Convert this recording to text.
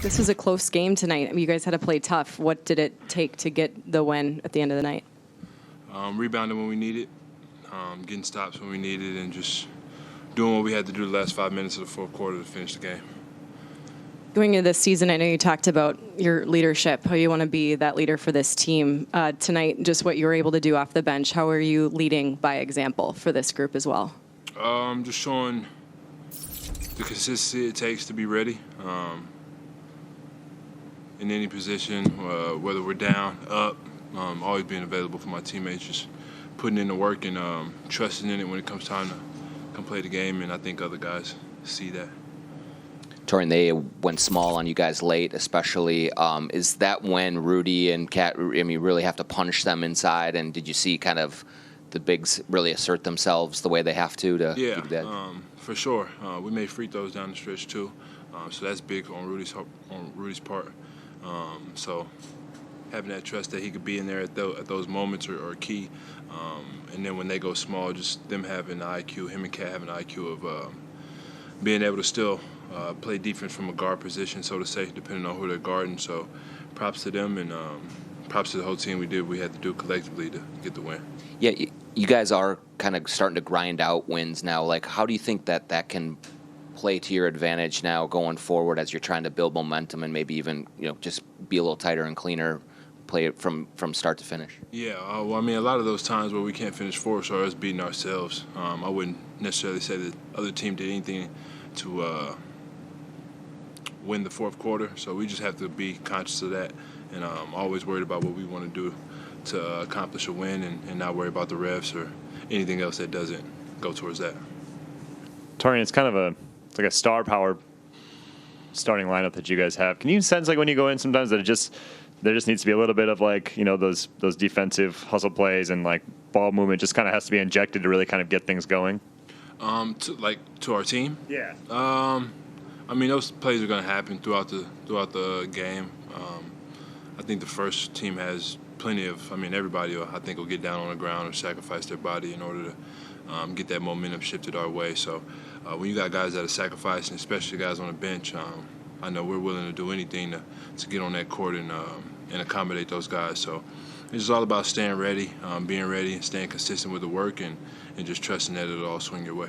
This was a close game tonight. I mean, you guys had to play tough. What did it take to get the win at the end of the night? Rebounding when we needed, getting stops when we needed, and just doing what we had to do the last 5 minutes of the fourth quarter to finish the game. Going into this season, I know you talked about your leadership, how you want to be that leader for this team. Tonight, just what you were able to do off the bench, how are you leading by example for this group as well? Just showing the consistency it takes to be ready in any position, whether we're down, up, always being available for my teammates, just putting in the work and trusting in it when it comes time to come play the game, and I think other guys see that. Taurean, they went small on you guys late, especially. Is that when Rudy and Kat, really have to punish them inside? And did you see kind of the bigs really assert themselves the way they have to do that? Yeah, for sure. We made free throws down the stretch too, so that's big on Rudy's part. So having that trust that he could be in there at those moments are key. And then when they go small, just them having the IQ, him and Kat having the IQ of being able to still play defense from a guard position, so to say, depending on who they're guarding. So props to them, and props to the whole team. We did what we had to do collectively to get the win. Yeah, you guys are kind of starting to grind out wins now. Like, how do you think that can play to your advantage now going forward as you're trying to build momentum and maybe even just be a little tighter and cleaner, play it from start to finish? Yeah, well, I mean, a lot of those times where we can't finish fourths are us beating ourselves. I wouldn't necessarily say that the other team did anything to win the fourth quarter, so we just have to be conscious of that, and always worried about what we want to do to accomplish a win, and not worry about the refs or anything else that doesn't go towards that. Taurean, it's kind of it's like a star power starting lineup that you guys have. Can you sense, like, when you go in sometimes that there just needs to be a little bit of, like, those defensive hustle plays and, like, ball movement just kind of has to be injected to really kind of get things going? To our team? Yeah. I mean, those plays are going to happen throughout the game. I think the first team has plenty of. I mean, everybody I think will get down on the ground or sacrifice their body in order to get that momentum shifted our way. So when you got guys that are sacrificing, especially guys on the bench, I know we're willing to do anything to get on that court and accommodate those guys. So it's just all about staying ready, being ready, and staying consistent with the work, and just trusting that it'll all swing your way.